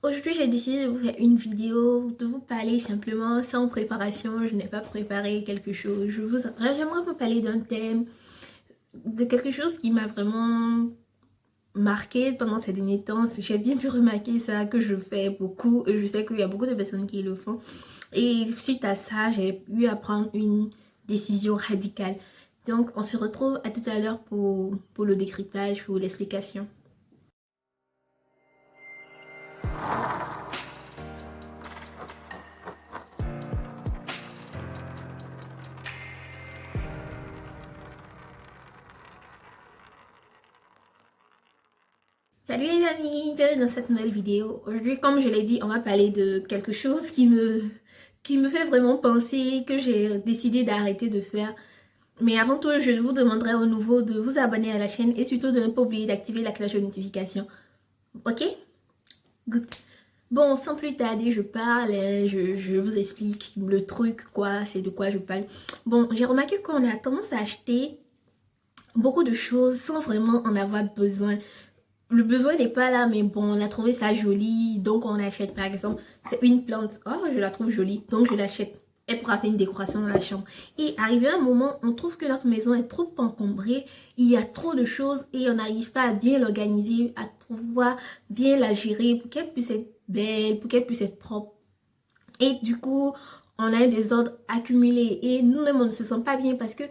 Aujourd'hui, j'ai décidé de vous faire une vidéo, de vous parler simplement sans préparation. Je n'ai pas préparé quelque chose. J'aimerais vous parler d'un thème, de quelque chose qui m'a vraiment marqué pendant ces derniers temps. J'ai bien pu remarquer ça, que je fais beaucoup et je sais qu'il y a beaucoup de personnes qui le font. Et suite à ça, j'ai eu à prendre une décision radicale. Donc, on se retrouve à tout à l'heure pour le décryptage, pour l'explication. Salut les amis, bienvenue dans cette nouvelle vidéo. Aujourd'hui, comme je l'ai dit, on va parler de quelque chose qui me fait vraiment penser, que j'ai décidé d'arrêter de faire. Mais avant tout, je vous demanderai au nouveau de vous abonner à la chaîne et surtout de ne pas oublier d'activer la cloche de notification. Ok? Good. Bon, sans plus tarder, je parle, je vous explique le truc, quoi, c'est de quoi je parle. Bon, j'ai remarqué qu'on a tendance à acheter beaucoup de choses sans vraiment en avoir besoin. Le besoin n'est pas là, mais bon, on a trouvé ça joli, donc on achète. Par exemple, c'est une plante, oh, je la trouve jolie, donc je l'achète. Elle pourra faire une décoration dans la chambre. Et arrivé un moment, on trouve que notre maison est trop encombrée, il y a trop de choses et on n'arrive pas à bien l'organiser, à pouvoir bien la gérer pour qu'elle puisse être belle, pour qu'elle puisse être propre. Et du coup, on a un désordre accumulé et nous-mêmes, on ne se sent pas bien parce que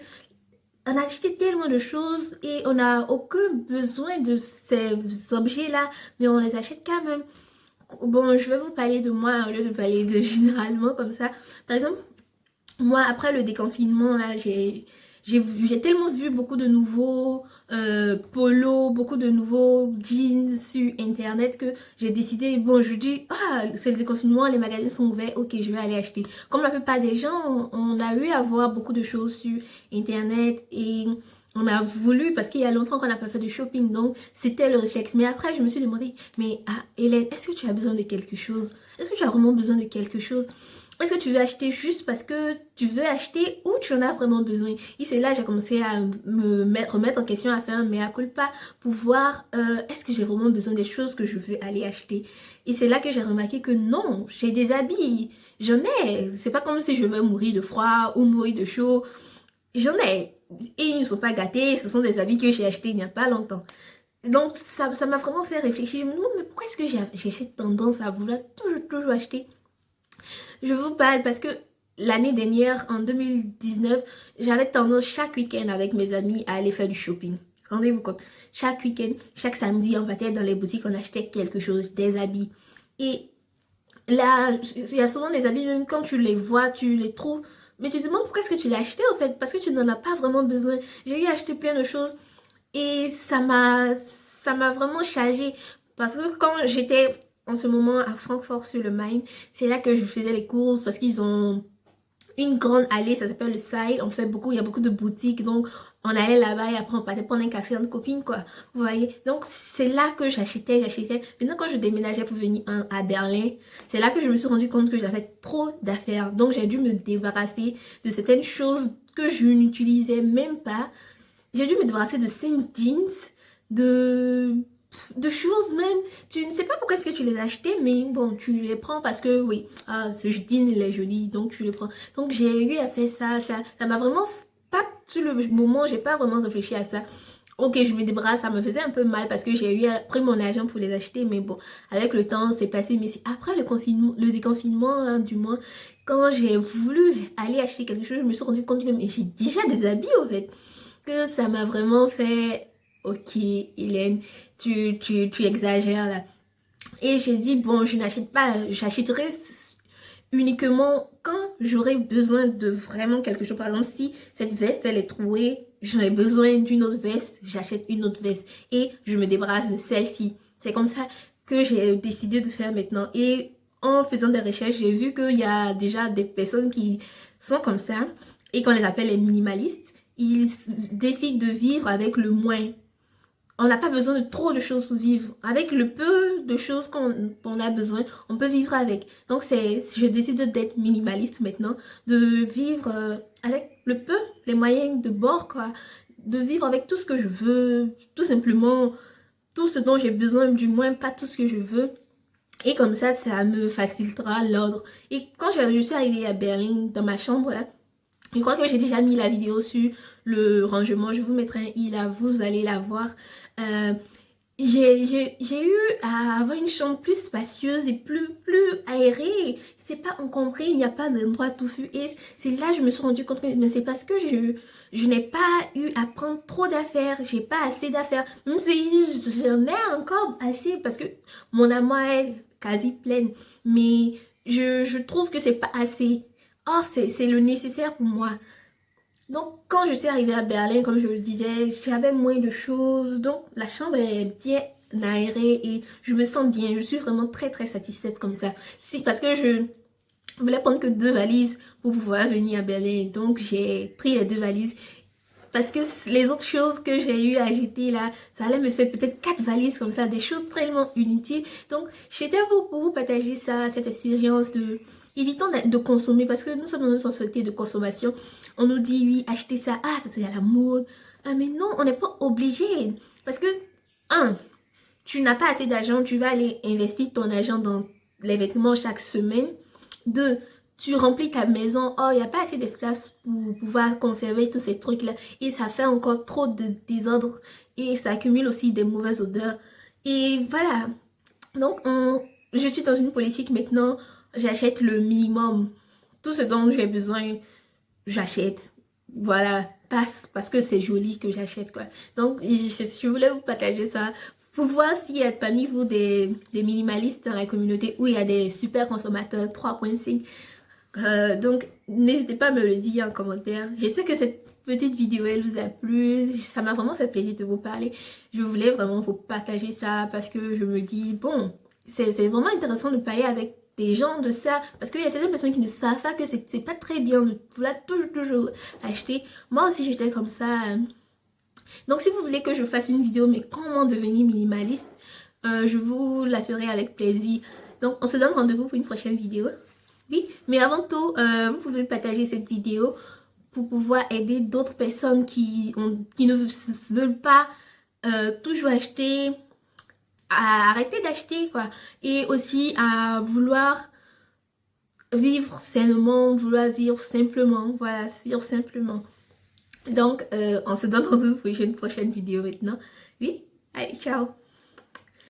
on a acheté tellement de choses et on n'a aucun besoin de ces objets-là, mais on les achète quand même. Bon, je vais vous parler de moi au lieu de parler de généralement comme ça. Par exemple, moi, après le déconfinement, là, j'ai tellement vu beaucoup de nouveaux polos, beaucoup de nouveaux jeans sur internet que j'ai décidé, bon, je dis, ah, c'est le déconfinement, les magasins sont ouverts, ok, je vais aller acheter. Comme la plupart des gens, on a eu à voir beaucoup de choses sur internet et on a voulu, parce qu'il y a longtemps qu'on n'a pas fait de shopping, donc c'était le réflexe. Mais après, je me suis demandé, mais ah, Hélène, est-ce que tu as besoin de quelque chose? Est-ce que tu as vraiment besoin de quelque chose? Est-ce que tu veux acheter juste parce que tu veux acheter ou tu en as vraiment besoin? Et c'est là que j'ai commencé à remettre en question, à faire un mea culpa pour voir est-ce que j'ai vraiment besoin des choses que je veux aller acheter. Et c'est là que j'ai remarqué que non, j'ai des habits, j'en ai. C'est pas comme si je veux mourir de froid ou mourir de chaud. J'en ai. Et ils ne sont pas gâtés, ce sont des habits que j'ai achetés il n'y a pas longtemps. Donc ça m'a vraiment fait réfléchir. Je me demande mais pourquoi est-ce que j'ai cette tendance à vouloir toujours acheter? Je vous parle parce que l'année dernière, en 2019, j'avais tendance chaque week-end avec mes amis à aller faire du shopping. Rendez-vous compte. Chaque week-end, chaque samedi, on partait dans les boutiques, on achetait quelque chose, des habits. Et là, il y a souvent des habits, même quand tu les vois, tu les trouves. Mais tu te demandes pourquoi est-ce que tu l'as acheté au fait, parce que tu n'en as pas vraiment besoin. J'ai eu à acheter plein de choses et ça m'a vraiment chargée. Parce que quand j'étais en ce moment à Francfort sur le Main, c'est là que je faisais les courses parce qu'ils ont une grande allée, ça s'appelle le Sile. On fait beaucoup, il y a beaucoup de boutiques, donc on allait là-bas et après on partait prendre un café entre copines, quoi. Vous voyez? Donc c'est là que j'achetais. Maintenant, quand je déménageais pour venir à Berlin, c'est là que je me suis rendu compte que j'avais trop d'affaires. Donc j'ai dû me débarrasser de certaines choses que je n'utilisais même pas. J'ai dû me débarrasser de 5 jeans, de, de choses même. Tu ne sais pas pourquoi est-ce que tu les as achetés, mais bon, tu les prends parce que oui, ah, ce jean il est joli, donc tu le prends. Donc j'ai eu à faire ça, ça m'a vraiment pas sur le moment, j'ai pas vraiment réfléchi à ça. Ok, je me débarrasse, ça me faisait un peu mal parce que j'ai eu pris mon argent pour les acheter, mais bon, avec le temps, c'est passé. Mais c'est après le confinement, le déconfinement, hein, du moins, quand j'ai voulu aller acheter quelque chose, je me suis rendu compte que mais j'ai déjà des habits, au fait que ça m'a vraiment fait, ok, Hélène, tu exagères là. Et j'ai dit, bon, je n'achète pas, j'achèterai uniquement quand j'aurai besoin de vraiment quelque chose. Par exemple, si cette veste, elle est trouée, j'aurai besoin d'une autre veste, j'achète une autre veste et je me débarrasse de celle-ci. C'est comme ça que j'ai décidé de faire maintenant. Et en faisant des recherches, j'ai vu qu'il y a déjà des personnes qui sont comme ça et qu'on les appelle les minimalistes. Ils décident de vivre avec le moins. On n'a pas besoin de trop de choses pour vivre. Avec le peu de choses qu'on a besoin, on peut vivre avec. Donc je décide d'être minimaliste maintenant, de vivre avec le peu, les moyens de bord, quoi. De vivre avec tout ce que je veux, tout simplement, tout ce dont j'ai besoin, du moins pas tout ce que je veux. Et comme ça me facilitera l'ordre. Et quand je suis arrivée à Berlin, dans ma chambre, là, je crois que j'ai déjà mis la vidéo sur le rangement. Je vous mettrai un i là, vous allez la voir. Euh, j'ai eu à avoir une chambre plus spacieuse et plus aérée. C'est pas encombré, il n'y a pas d'endroit touffu. Et c'est là que je me suis rendu compte que mais c'est parce que je n'ai pas eu à prendre trop d'affaires. J'ai pas assez d'affaires. Même si j'en ai encore assez parce que mon armoire est quasi pleine. Mais je trouve que c'est pas assez. Or, c'est le nécessaire pour moi. Donc, quand je suis arrivée à Berlin, comme je le disais, j'avais moins de choses. Donc, la chambre est bien aérée et je me sens bien. Je suis vraiment très satisfaite comme ça. Si, parce que je voulais prendre que 2 valises pour pouvoir venir à Berlin. Donc, j'ai pris les 2 valises. Parce que les autres choses que j'ai eu à jeter là, ça allait me faire peut-être 4 valises comme ça, des choses tellement inutiles. Donc, j'étais pour vous partager ça, cette expérience de... Évitons de consommer parce que nous sommes dans une société de consommation. On nous dit, oui, achetez ça, ah, ça c'est à la mode. Ah, mais non, on n'est pas obligé. Parce que, un, tu n'as pas assez d'argent, tu vas aller investir ton argent dans les vêtements chaque semaine. Deux, tu remplis ta maison, oh, il n'y a pas assez d'espace pour pouvoir conserver tous ces trucs-là. Et ça fait encore trop de désordre et ça accumule aussi des mauvaises odeurs. Et voilà. Donc, je suis dans une politique maintenant, j'achète le minimum. Tout ce dont j'ai besoin, j'achète. Voilà, parce que c'est joli que j'achète, quoi. Donc, je voulais vous partager ça pour voir s'il y a parmi vous des minimalistes dans la communauté où il y a des super consommateurs 3.5. Donc, n'hésitez pas à me le dire en commentaire. Je sais que cette petite vidéo, elle vous a plu. Ça m'a vraiment fait plaisir de vous parler. Je voulais vraiment vous partager ça parce que je me dis, bon, c'est vraiment intéressant de parler avec des gens de ça. Parce qu'il y a certaines personnes qui ne savent pas que c'est pas très bien de vouloir toujours acheter. Moi aussi, j'étais comme ça. Donc, si vous voulez que je fasse une vidéo, mais comment devenir minimaliste, je vous la ferai avec plaisir. Donc, on se donne rendez-vous pour une prochaine vidéo. Oui, mais avant tout, vous pouvez partager cette vidéo pour pouvoir aider d'autres personnes qui ne veulent pas toujours acheter, à arrêter d'acheter, quoi. Et aussi à vouloir vivre sainement, vouloir vivre simplement, voilà, vivre simplement. Donc, on se donne rendez-vous pour une prochaine vidéo maintenant. Oui, allez, ciao!